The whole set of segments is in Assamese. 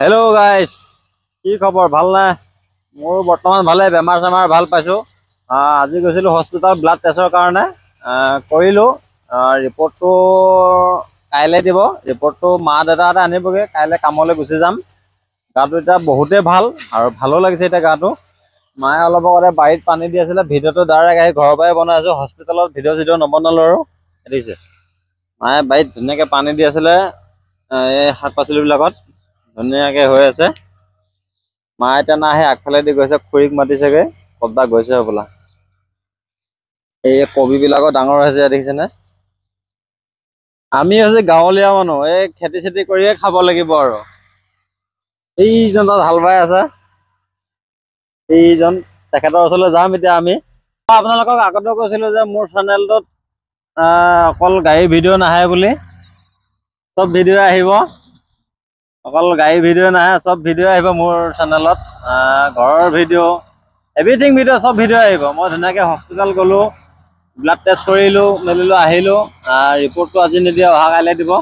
হেল্ল' গাইজ, কি খবৰ? ভাল নাই? মোৰ বৰ্তমান ভালে, বেমাৰ চেমাৰ ভাল পাইছোঁ। আজি গৈছিলোঁ হস্পিটেল ব্লাড টেষ্টৰ কাৰণে, কৰিলোঁ। ৰিপৰ্টটো কাইলৈ দিব। ৰিপৰ্টটো মা দেউতাহঁতে আনিবগৈ, কাইলৈ কামলৈ গুচি যাম। গাটো এতিয়া বহুতেই ভাল আৰু ভালো লাগিছে এতিয়া গাটো। মায়ে অলপ আগতে বাৰীত পানী দি আছিলে, ভিডিঅ'টো ডাইৰেক্ট আহি ঘৰৰ পৰাই বনাই আছোঁ। হস্পিটেলত ভিডিঅ' চিডিঅ' নবনালোঁ আৰু দেখিছে। মায়ে বাৰীত ধুনীয়াকৈ পানী দি আছিলে, এই শাক পাচলিবিলাকত ধুনীয়াকৈ হৈ আছে। মা এতিয়া নাহে, আগফালেদি গৈছে, খুৰীক মাতিছেগৈ, ক'ৰবাত গৈছে হ'বলা। এই কবিবিলাকো ডাঙৰ হৈছে দেখিছেনে। আমি হৈছে গাঁৱলীয়া মানুহ, এই খেতি চেতি কৰিয়ে খাব লাগিব আৰু। এইজন তাত হাল বাই আছে, এইজন তেখেতৰ ওচৰলৈ যাম এতিয়া আমি। আপোনালোকক আগতে কৈছিলোঁ যে মোৰ চেনেলটোত অকল গাড়ী ভিডিঅ' নাহে বুলি, চব ভিডিঅ' আহিব। অকল গাড়ী ভিডিঅ' নাহে, চব ভিডিঅ' আহিব মোৰ চেনেলত। ঘৰৰ ভিডিঅ', এভৰিথিং ভিডিঅ', চব ভিডিঅ' আহিব। মই ধুনীয়াকৈ হস্পিটেল গ'লোঁ, ব্লাড টেষ্ট কৰিলোঁ, মেলিলোঁ, আহিলোঁ। ৰিপৰ্টটো আজি নিদিয়ে, অহা কাইলৈ দিব।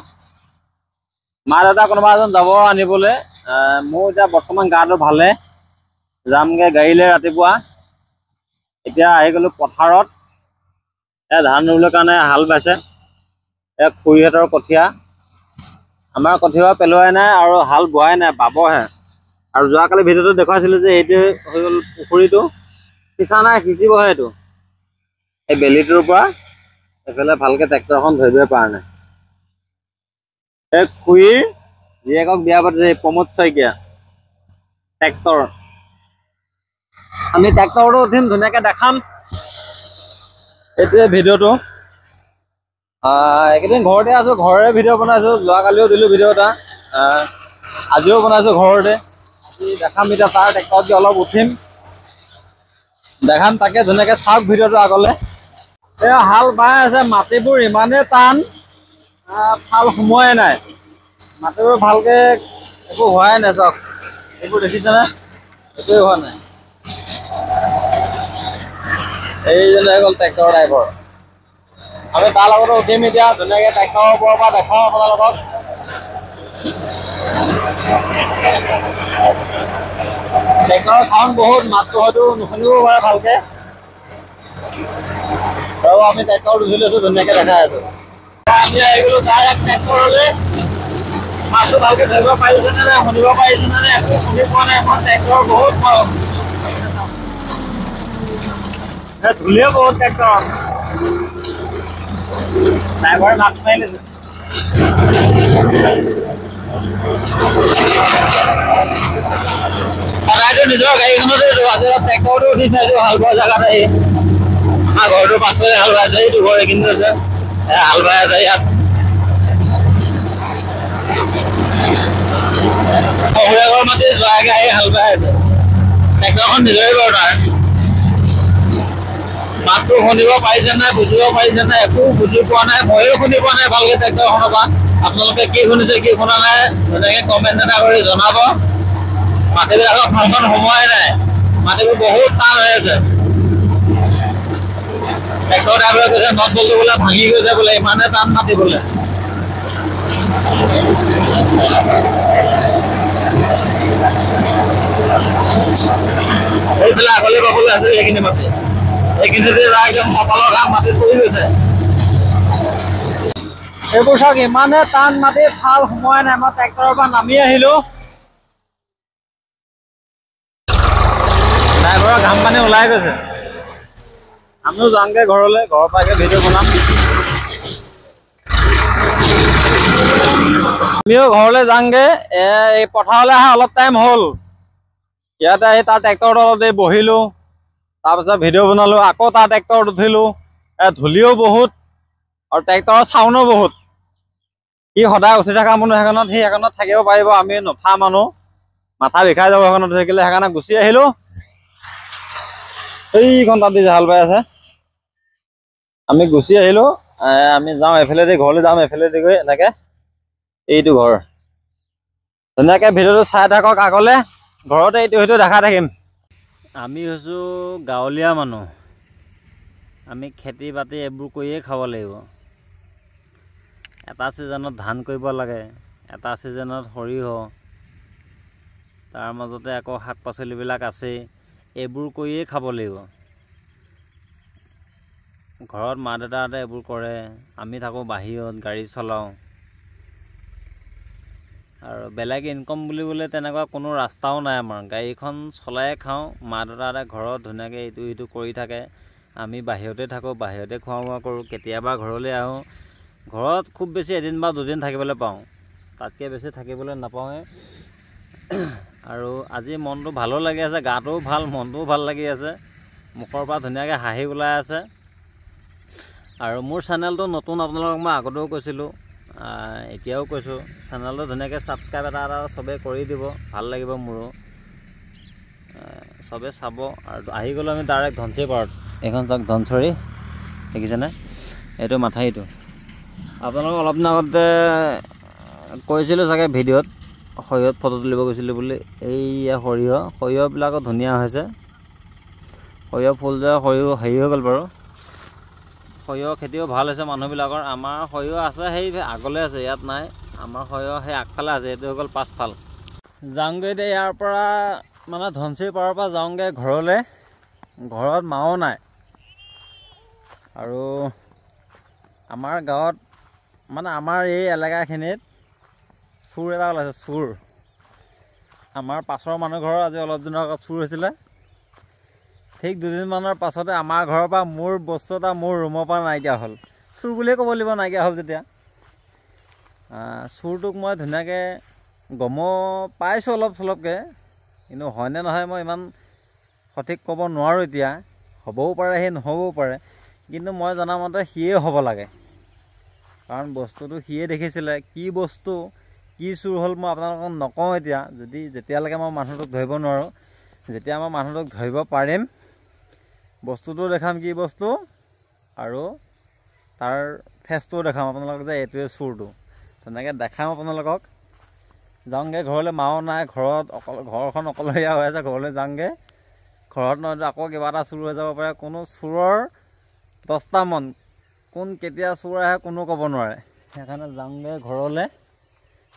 মা দেউতা কোনোবা এজন যাব আনিবলৈ। মোৰ এতিয়া বৰ্তমান গাটো ভালে, যামগৈ গাড়ীলৈ ৰাতিপুৱা। এতিয়া আহি গ'লোঁ পথাৰত, ধান ৰুবলৈ কাৰণে হাল বাইছে। খুৰীহঁতৰ কঠীয়া, আমাৰ কঠীয়া পেলোৱাই নাই আৰু হাল বোৱাই নাই, বাবহে। আৰু যোৱাকালি ভিডিঅ'টো দেখুৱাইছিলোঁ যে এইটো হৈ গ'ল পুখুৰীটো, সিঁচা নাই, সিঁচিবহে এইটো। এই বেলিটোৰ পৰা এইফালে ভালকৈ ট্ৰেক্টৰখন ধৰিবই পৰা নাই। এই খুৰীৰ জীয়েকক বিয়া পাতিছে, প্ৰমোদ শইকীয়া, ট্ৰেক্টৰ। আমি ট্ৰেক্টৰটো উঠিম, ধুনীয়াকৈ দেখাম। এইটোৱে ভিডিঅ'টো। এইকেইদিন ঘৰতে আছোঁ, ঘৰৰে ভিডিঅ' বনাইছোঁ। যোৱাকালিও দিলোঁ ভিডিঅ' এটা, আজিও বনাইছোঁ ঘৰতে। দেখাম এতিয়া, তাৰ ট্ৰেক্টৰত অলপ উঠিম, দেখাম তাকে। ধুনীয়াকৈ চাওক ভিডিঅ'টো আগলৈ। এই হাল বাই আছে, মাটিবোৰ ইমানেই টান, ফাল সোমোৱাই নাই। মাটিবোৰ ভালকৈ একো হোৱাই নাই, চাওক এইবোৰ দেখিছেনে, একোৱে হোৱা নাই। এইজনে হৈ গ'ল ট্ৰেক্টৰ ড্ৰাইভৰ। আমি তাৰ লগতে উঠিম এতিয়া, ধুনীয়াকৈ ট্ৰেক্টৰৰ ওপৰৰ পৰা দেখাওঁ আপোনালোকক। ট্ৰেক্টৰৰ চাউণ্ড বহুত, মাতটো হয়তো নুশুনিবও পাৰে ভালকৈ। আৰু আমি ট্ৰেক্টৰত উঠি লৈছোঁ, ধুনীয়াকৈ দেখাই আছোঁ। আমি আহি গ'লোঁ ডাইৰেক্ট ট্ৰেক্টৰলৈ। মাতটো ভালকৈ ধৰিব পাৰিছেনে নাই, শুনিব পাৰিছেনে নাই, একো শুনি পোৱা নাই। এখন ট্ৰেক্টৰ বহুত খৰচ, ধূলিয়ে বহুত ট্ৰেক্টৰত। ড্ৰাইভাৰে মাস্ক মাৰি লৈছে। সদায়তো নিজৰ গাড়ীখনতে আজি ট্ৰেক্টৰটো উঠি চাইছোঁ, হাল বোৱা জেগাত আহি। আমাৰ ঘৰটোৰ পাছফালে হাল বাই আছে, এইটো ঘৰ এইখিনিত আছে, হাল বাই আছে ইয়াত। শহুৰেকৰ মাটি যোৱাকৈ আহি হাল বাই আছে। ট্ৰেক্টৰখন নিজৰে বাৰু তাৰ। মাতটো শুনিব পাৰিছে নাই, বুজিব পাৰিছে নাই, একো বুজি পোৱা নাই। ময়ো শুনি পোৱা নাই ভালকৈ ট্ৰেক্টৰখনৰ পৰা। আপোনালোকে কি শুনিছে, কি শুনা নাই, ধুনীয়াকৈ কমেণ্ট এটা কৰি জনাব। মাটিবিলাকৰ ফালখন সোমোৱাই নাই, মাটিবোৰ বহুত টান হৈ আছে। ট্ৰেক্টৰ ড্ৰাইভাৰে কৈছে নট বলটো বোলে ভাঙি গৈছে বোলে, ইমানে টান মাটি বোলে। এইফালে আগলৈ পাবলৈ আছে, সেইখিনি মাটি এইখিনিতে একদম কপালৰ ঘাম মাটিত পৰি গৈছে। এইবোৰ চাওক, ইমানে টান মাটি, ফাল সোমোৱাই নাই। মই ট্ৰেক্টৰৰ পৰা নামি আহিলোঁ, ড্ৰাইভাৰৰ ঘাম পানী ওলাই গৈছে। আমিও যামগৈ ঘৰলৈ, ঘৰৰ পৰাকে ভিডিঅ' বনাম। আমিও ঘৰলৈ যামগৈ। এই পথাৰলৈ অহা অলপ টাইম হ'ল, ইয়াতে আহি তাৰ ট্ৰেক্টৰত অলপ দেৰি বহিলোঁ, তাৰপিছত ভিডিঅ' বনালোঁ। আকৌ তাৰ ট্ৰেক্টৰত উঠিলোঁ, ধূলিও বহুত আৰু ট্ৰেক্টৰৰ চাউণ্ডো বহুত। সি সদায় উঠি থকা মানুহ, সেইখনত সি সেইখনত থাকিব পাৰিব, আমি নুঠা মানুহ, মাথা বিষাই যাব সেইখনত থাকিলে। সেইকাৰণে গুচি আহিলোঁ। এইখন তাত দি হাল বাই আছে, আমি গুচি আহিলোঁ। আমি যাওঁ এইফালেদি, ঘৰলৈ যাম এইফালেদি গৈ, এনেকৈ এইটো ঘৰ। ধুনীয়াকৈ ভিডিঅ'টো চাই থাকক আগলৈ, ঘৰতে এইটো হয়তো দেখাই থাকিম। আমি হৈছোঁ গাঁৱলীয়া মানুহ, আমি খেতি বাতি এইবোৰ কৰিয়ে খাব লাগিব। এটা ছিজনত ধান কৰিব লাগে, এটা ছিজনত সৰিয়হ, তাৰ মাজতে আকৌ শাক পাচলিবিলাক আছেই, এইবোৰ কৰিয়ে খাব লাগিব। ঘৰত মা দেউতাহঁতে এইবোৰ কৰে, আমি থাকোঁ বাহিৰত গাড়ী চলাওঁ, আৰু বেলেগ ইনকম বুলিবলৈ তেনেকুৱা কোনো ৰাস্তাও নাই আমাৰ। গাড়ীখন চলাই খাওঁ, মা দেউতাহঁতে ঘৰত ধুনীয়াকৈ ইটো সিটো কৰি থাকে, আমি বাহিৰতে থাকোঁ, বাহিৰতে খোৱা বোৱা কৰোঁ। কেতিয়াবা ঘৰলৈ আহোঁ, ঘৰত খুব বেছি এদিন বা দুদিন থাকিবলৈ পাওঁ, তাতকৈ বেছি থাকিবলৈ নাপাওঁৱে। আৰু আজি মনটো ভালো লাগি আছে, গাটোও ভাল, মনটোও ভাল লাগি আছে, মুখৰ পৰা ধুনীয়াকৈ হাঁহি ওলাই আছে। আৰু মোৰ চেনেলটো নতুন, আপোনালোকক মই আগতেও কৈছিলোঁ, এতিয়াও কৈছোঁ, চেনেলটো ধুনীয়াকৈ ছাবস্ক্ৰাইব এটা চবেই কৰি দিব, ভাল লাগিব মোৰো। চবেই চাব। আৰু আহি গ'লোঁ আমি ডাইৰেক্ট ধনচিৰি পাৰত। এইখন চাওক ধনচিৰি, দেখিছেনে? এইটো মাথাউৰিটো। আপোনালোকক অলপ দিন আগতে কৈছিলোঁ চাগে ভিডিঅ'ত, সৰিয়হত ফটো তুলিব গৈছিলোঁ বুলি। এইয়া সৰিয়হবিলাকো ধুনীয়া হৈছে, সৰিয়হ ফুল যোৱা সৰিয়হ হেৰি হৈ গ'ল বাৰু। সৰিয়হ খেতিও ভাল হৈছে মানুহবিলাকৰ। আমাৰ সৰিয়হ আছে, সেই আগলৈ আছে, ইয়াত নাই। আমাৰ সৰিয়হ সেই আগফালে আছে, এইটো হৈ গ'ল পাছফাল। যাওঁগৈ এতিয়া ইয়াৰ পৰা, মানে ধনচিৰি পাৰৰ পৰা যাওঁগৈ ঘৰলৈ। ঘৰত মাও নাই, আৰু আমাৰ গাঁৱত, মানে আমাৰ এই এলেকাখিনিত চোৰ এটা ওলাইছে, চোৰ। আমাৰ পাছৰ মানুহ ঘৰৰ আজি অলপ দিনৰ আগত চোৰ হৈছিলে। ঠিক দুদিনমানৰ পাছতে আমাৰ ঘৰৰ পৰা মোৰ বস্তু এটা মোৰ ৰুমৰ পৰা নাইকিয়া হ'ল। চোৰ বুলিয়ে ক'ব লাগিব, নাইকিয়া হ'ল যেতিয়া। চোৰটোক মই ধুনীয়াকৈ গমো পাইছোঁ অলপ চলপকৈ, কিন্তু হয়নে নহয় মই ইমান সঠিক ক'ব নোৱাৰোঁ এতিয়া। হ'বও পাৰে, সেই নহ'বও পাৰে, কিন্তু মই জনামতে সিয়ে হ'ব লাগে, কাৰণ বস্তুটো সিয়ে দেখিছিলে। কি বস্তু, কি চোৰ হ'ল মই আপোনালোকক নকওঁ এতিয়া, যেতিয়ালৈকে মই মানুহটোক ধৰিব নোৱাৰোঁ। যেতিয়া মই মানুহটোক ধৰিব পাৰিম, বস্তুটো দেখাম কি বস্তু, আৰু তাৰ ফেচটোও দেখাম আপোনালোকক যে এইটোৱে চোৰটো। তেনেকৈ দেখাম আপোনালোকক। যাওঁগৈ ঘৰলৈ, মাও নাই ঘৰত, ঘৰখন অকলশৰীয়া হৈ আছে। ঘৰলৈ যাওঁগৈ, ঘৰত নহ'লে আকৌ কিবা এটা চোৰ হৈ যাব পাৰে। কোনো চোৰৰ 10টা মন, কোন কেতিয়া চোৰ আহে কোনো ক'ব নোৱাৰে। সেইকাৰণে যাওঁগৈ ঘৰলৈ,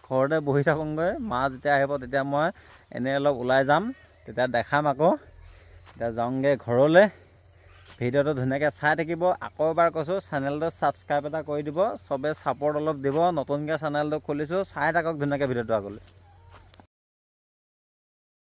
ঘৰতে বহি থাকোঁগৈ। মা যেতিয়া আহিব তেতিয়া মই এনেই অলপ ওলাই যাম, তেতিয়া দেখাম আকৌ। এতিয়া যাওঁগৈ ঘৰলৈ, ভিডিঅ'টো ধুনীয়াকৈ চাই থাকিব। আকৌ এবাৰ কৈছোঁ, চেনেলটো ছাবস্ক্ৰাইব এটা কৰি দিব, চবেই ছাপোৰ্ট অলপ দিব। নতুনকৈ চেনেলটো খুলিছোঁ, চাই থাকক ধুনীয়াকৈ ভিডিঅ'টো আগলৈ।